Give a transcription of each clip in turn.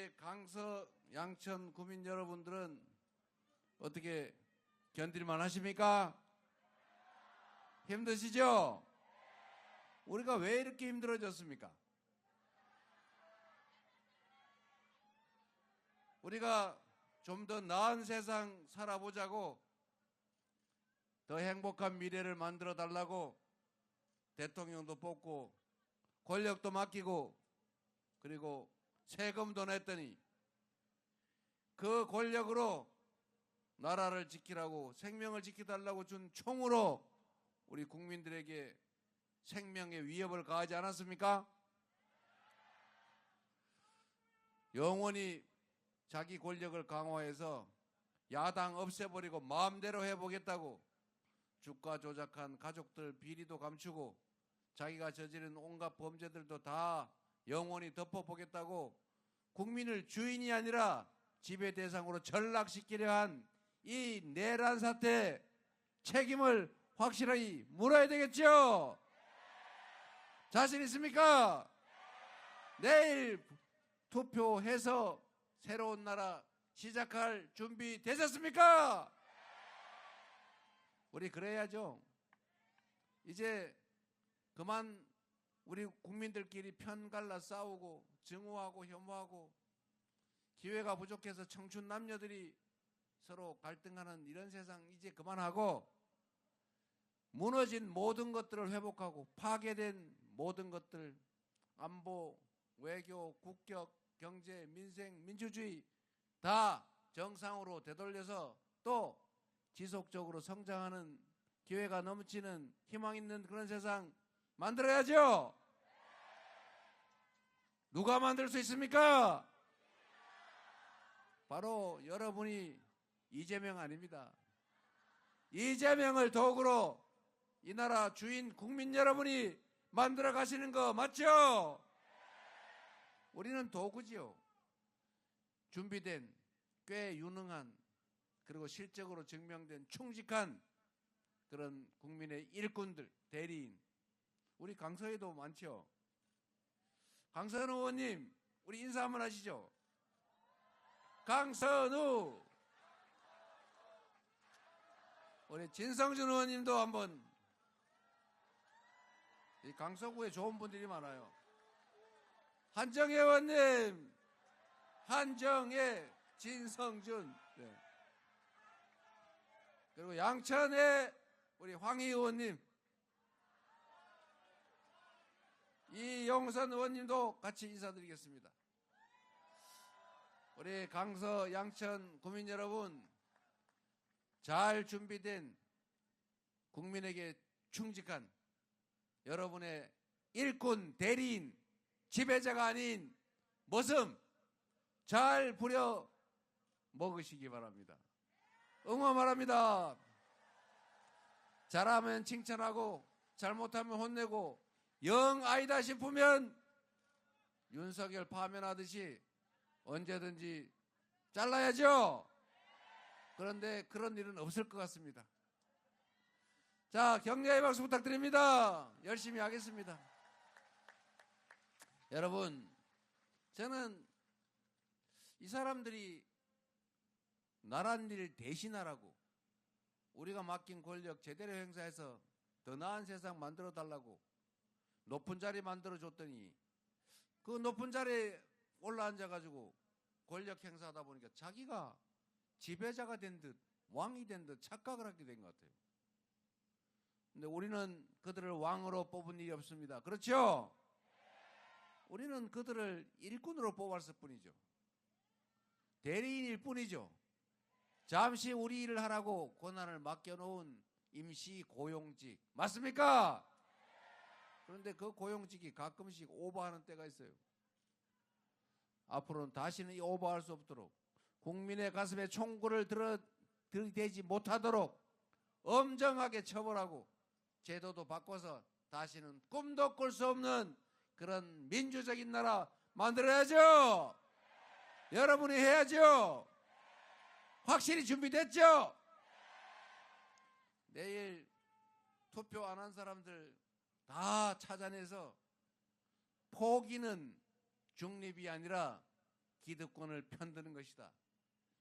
우리 강서 양천 구민 여러분들은 어떻게 견딜만 하십니까? 힘드시죠? 우리가 왜 이렇게 힘들어졌습니까? 우리가 좀 더 나은 세상 살아보자고, 더 행복한 미래를 만들어 달라고 대통령도 뽑고 권력도 맡기고 그리고 세금도 냈더니 그 권력으로 나라를 지키라고, 생명을 지켜달라고 준 총으로 우리 국민들에게 생명의 위협을 가하지 않았습니까? 영원히 자기 권력을 강화해서 야당 없애버리고 마음대로 해보겠다고 주가 조작한 가족들 비리도 감추고 자기가 저지른 온갖 범죄들도 다 영원히 덮어보겠다고 국민을 주인이 아니라 지배 대상으로 전락시키려 한 이 내란 사태 책임을 확실하게 물어야 되겠죠? 자신 있습니까? 내일 투표해서 새로운 나라 시작할 준비 되셨습니까? 우리 그래야죠. 이제 그만 우리 국민들끼리 편갈라 싸우고 증오하고 혐오하고 기회가 부족해서 청춘 남녀들이 서로 갈등하는 이런 세상 이제 그만하고 무너진 모든 것들을 회복하고 파괴된 모든 것들, 안보, 외교, 국격, 경제, 민생, 민주주의 다 정상으로 되돌려서 또 지속적으로 성장하는 기회가 넘치는 희망 있는 그런 세상 만들어야죠. 누가 만들 수 있습니까? 바로 여러분이 이재명 아닙니다. 이재명을 도구로 이 나라 주인 국민 여러분이 만들어 가시는 거 맞죠? 우리는 도구지요. 준비된, 꽤 유능한, 그리고 실적으로 증명된 충직한 그런 국민의 일꾼들, 대리인. 우리 강서에도 많죠. 강선우 의원님, 우리 인사 한번 하시죠. 강선우. 우리 진성준 의원님도 한번. 이 강서구에 좋은 분들이 많아요. 한정혜 의원님, 한정혜, 진성준. 네. 그리고 양천의 우리 황희 의원님, 이용선 의원님도 같이 인사드리겠습니다. 우리 강서 양천 구민 여러분, 잘 준비된 국민에게 충직한 여러분의 일꾼, 대리인, 지배자가 아닌 모습 잘 부려 먹으시기 바랍니다. 응원 바랍니다. 잘하면 칭찬하고 잘못하면 혼내고 영 아니다 싶으면 윤석열 파면하듯이 언제든지 잘라야죠. 그런데 그런 일은 없을 것 같습니다. 자, 격려의 박수 부탁드립니다. 열심히 하겠습니다. 여러분, 저는 이 사람들이 나란 일 대신하라고, 우리가 맡긴 권력 제대로 행사해서 더 나은 세상 만들어 달라고 높은 자리 만들어 줬더니 그 높은 자리에 올라앉아 가지고 권력 행사하다 보니까 자기가 지배자가 된 듯, 왕이 된 듯 착각을 하게 된 것 같아요. 근데 우리는 그들을 왕으로 뽑은 일이 없습니다. 그렇죠? 우리는 그들을 일꾼으로 뽑았을 뿐이죠. 대리인일 뿐이죠. 잠시 우리 일을 하라고 권한을 맡겨놓은 임시 고용직. 맞습니까? 그런데 그 고용직이 가끔씩 오버하는 때가 있어요. 앞으로는 다시는 이 오버할 수 없도록, 국민의 가슴에 총구를 들이대지 못하도록 엄정하게 처벌하고 제도도 바꿔서 다시는 꿈도 꿀 수 없는 그런 민주적인 나라 만들어야죠. 여러분이 해야죠. 확실히 준비됐죠? 내일 투표 안 한 사람들 다 찾아내서 포기는 중립이 아니라 기득권을 편드는 것이다.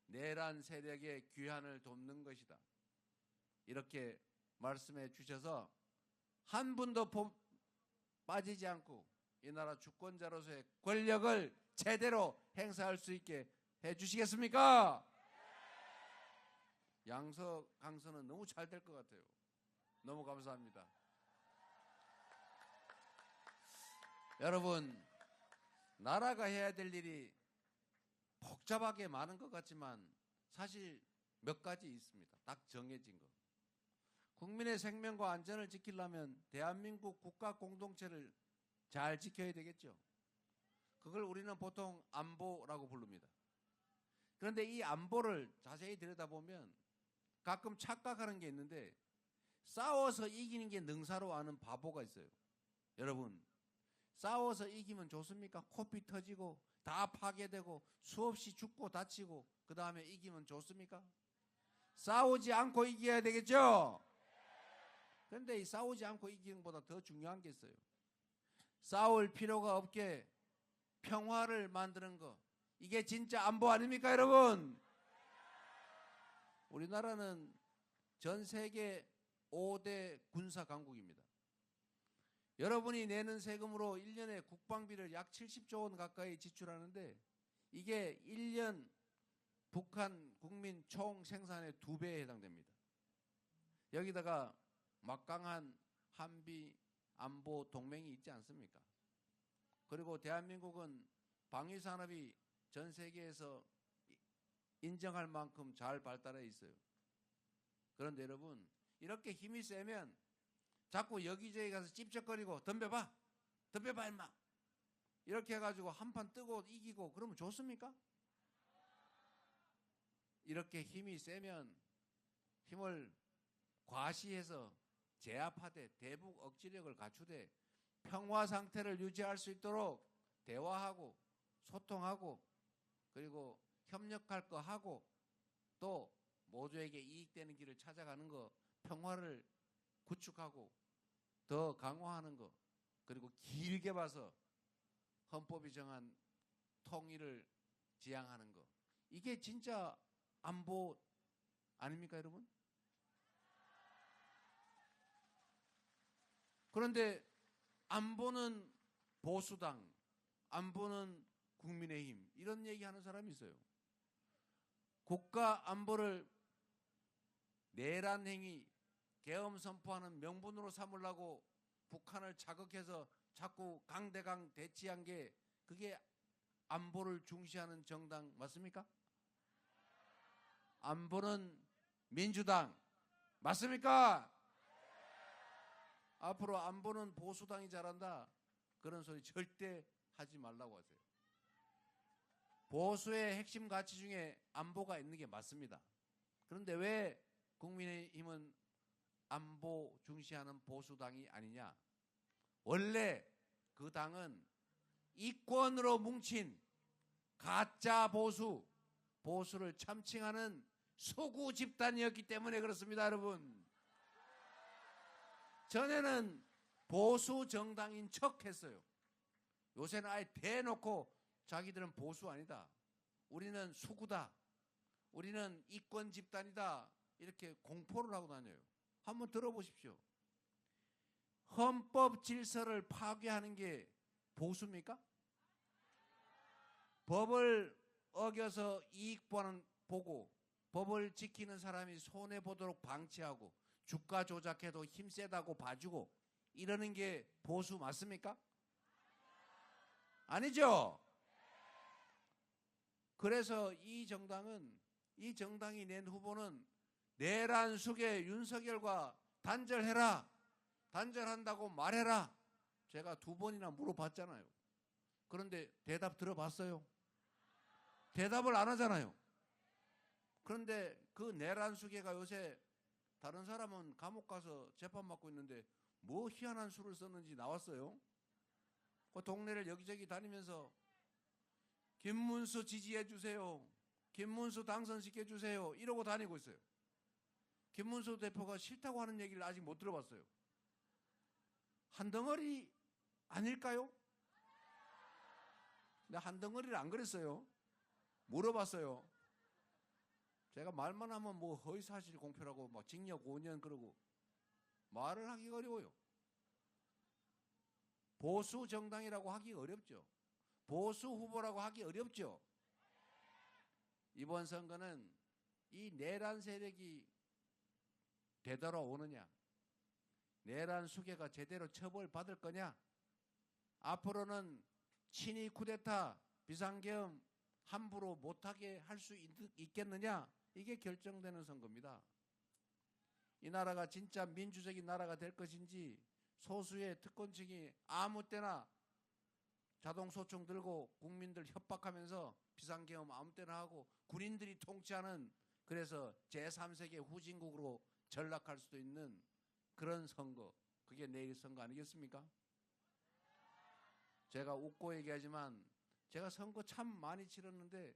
내란 세력의 귀환을 돕는 것이다. 이렇게 말씀해 주셔서 한 분도 빠지지 않고 이 나라 주권자로서의 권력을 제대로 행사할 수 있게 해 주시겠습니까? 강서는 너무 잘 될 것 같아요. 너무 감사합니다. 여러분, 나라가 해야 될 일이 복잡하게 많은 것 같지만 사실 몇 가지 있습니다. 딱 정해진 거. 국민의 생명과 안전을 지키려면 대한민국 국가 공동체를 잘 지켜야 되겠죠. 그걸 우리는 보통 안보라고 부릅니다. 그런데 이 안보를 자세히 들여다보면 가끔 착각하는 게 있는데 싸워서 이기는 게 능사로 아는 바보가 있어요. 여러분, 싸워서 이기면 좋습니까? 코피 터지고 다 파괴되고 수없이 죽고 다치고 그 다음에 이기면 좋습니까? 싸우지 않고 이겨야 되겠죠? 그런데 이 싸우지 않고 이기는 것보다 더 중요한 게 있어요. 싸울 필요가 없게 평화를 만드는 거. 이게 진짜 안보 아닙니까, 여러분? 우리나라는 전 세계 5대 군사 강국입니다. 여러분이 내는 세금으로 1년에 국방비를 약 70조 원 가까이 지출하는데 이게 1년 북한 국민 총 생산의 2배에 해당됩니다. 여기다가 막강한 한미 안보 동맹이 있지 않습니까? 그리고 대한민국은 방위산업이 전 세계에서 인정할 만큼 잘 발달해 있어요. 그런데 여러분, 이렇게 힘이 세면 자꾸 여기저기 가서 찝쩍거리고 덤벼봐 임마 이렇게 해가지고 한판 뜨고 이기고 그러면 좋습니까? 이렇게 힘이 세면 힘을 과시해서 제압하되 대북 억지력을 갖추되 평화 상태를 유지할 수 있도록 대화하고 소통하고 그리고 협력할 거 하고 또 모두에게 이익되는 길을 찾아가는 거, 평화를 구축하고 더 강화하는 거, 그리고 길게 봐서 헌법이 정한 통일을 지향하는 거, 이게 진짜 안보 아닙니까, 여러분? 그런데 안보는 보수당, 안보는 국민의힘, 이런 얘기하는 사람이 있어요. 국가 안보를 내란 행위, 계엄 선포하는 명분으로 삼으려고 북한을 자극해서 자꾸 강대강 대치한 게 그게 안보를 중시하는 정당 맞습니까? 안보는 민주당 맞습니까? 앞으로 안보는 보수당이 잘한다 그런 소리 절대 하지 말라고 하세요. 보수의 핵심 가치 중에 안보가 있는 게 맞습니다. 그런데 왜 국민의힘은 안보 중시하는 보수당이 아니냐? 원래 그 당은 이권으로 뭉친 가짜 보수를 참칭하는 수구 집단이었기 때문에 그렇습니다, 여러분. 전에는 보수 정당인 척 했어요. 요새는 아예 대놓고 자기들은 보수 아니다, 우리는 수구다, 우리는 이권 집단이다, 이렇게 공포를 하고 다녀요. 한번 들어보십시오. 헌법 질서를 파괴하는 게 보수입니까? 법을 어겨서 이익 보고 법을 지키는 사람이 손해보도록 방치하고 주가 조작해도 힘 세다고 봐주고 이러는 게 보수 맞습니까? 아니죠? 그래서 이 정당이 낸 후보는 내란 숙의 윤석열과 단절해라, 단절한다고 말해라. 제가 2번이나 물어봤잖아요. 그런데 대답 들어봤어요? 대답을 안 하잖아요. 그런데 그 내란 숙예가 요새 다른 사람은 감옥 가서 재판받고 있는데 뭐 희한한 수를 썼는지 나왔어요. 그 동네를 여기저기 다니면서 김문수 지지해 주세요, 김문수 당선시켜 주세요 이러고 다니고 있어요. 김문수 대표가 싫다고 하는 얘기를 아직 못 들어봤어요. 한 덩어리 아닐까요? 근데 한 덩어리를 안 그랬어요. 물어봤어요. 제가 말만 하면 뭐 허위사실 공표라고 막 징역 5년 그러고 말을 하기 어려워요. 보수 정당이라고 하기 어렵죠. 보수 후보라고 하기 어렵죠. 이번 선거는 이 내란 세력이 되돌아오느냐, 내란 수괴가 제대로 처벌받을 거냐, 앞으로는 친위 쿠데타, 비상계엄 함부로 못하게 할 수 있겠느냐, 이게 결정되는 선거입니다. 이 나라가 진짜 민주적인 나라가 될 것인지 소수의 특권층이 아무 때나 자동소총 들고 국민들 협박하면서 비상계엄 아무 때나 하고 군인들이 통치하는, 그래서 제3세계 후진국으로 전락할 수도 있는 그런 선거, 그게 내일 선거 아니겠습니까? 제가 웃고 얘기하지만 제가 선거 참 많이 치렀는데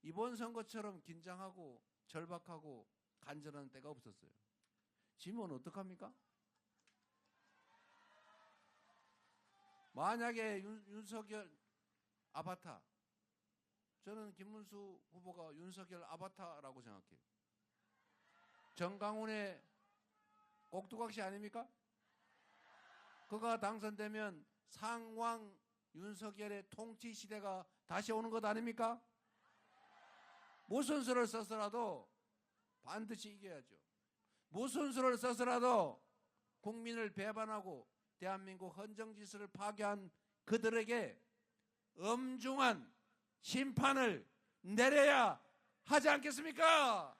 이번 선거처럼 긴장하고 절박하고 간절한 때가 없었어요. 지면 어떡합니까? 만약에 윤석열 아바타, 저는 김문수 후보가 윤석열 아바타라고 생각해요. 정강훈의 꼭두각시 아닙니까? 그가 당선되면 상왕 윤석열의 통치 시대가 다시 오는 것 아닙니까? 무슨 수를 써서라도 반드시 이겨야죠. 무슨 수를 써서라도 국민을 배반하고 대한민국 헌정질서를 파괴한 그들에게 엄중한 심판을 내려야 하지 않겠습니까?